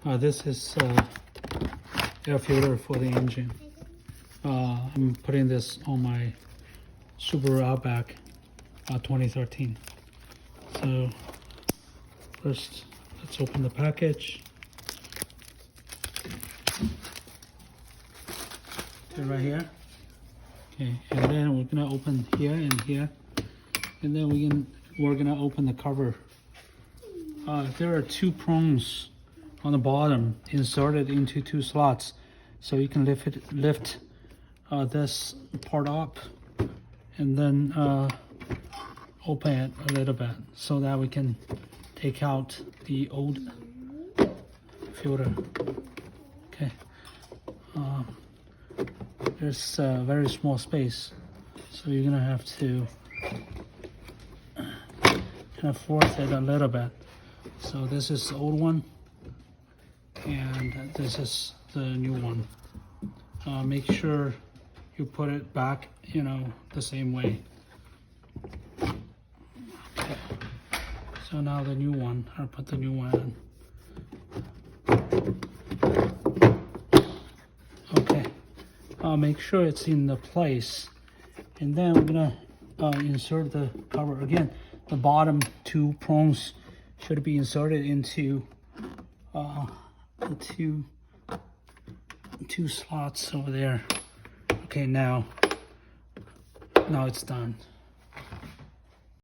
This is air filter for the engine. I'm putting this on my Subaru Outback 2013. So first, let's open the package. Okay, right here. Okay, and then we're gonna open here and here, and then we're gonna open the cover. There are two prongs on the bottom inserted into two slots, so you can lift this part up and then open it a little bit so that we can take out the old filter. Okay, there's a very small space, so you're gonna have to kind of force it a little bit. So this is the old one, and this is the new one. Make sure you put it back, the same way. Okay. So now the new one, I'll put the new one in. Okay. Make sure it's in the place, and then we're gonna insert the cover again. The bottom two prongs should be inserted into the two slots over there. Okay, now it's done.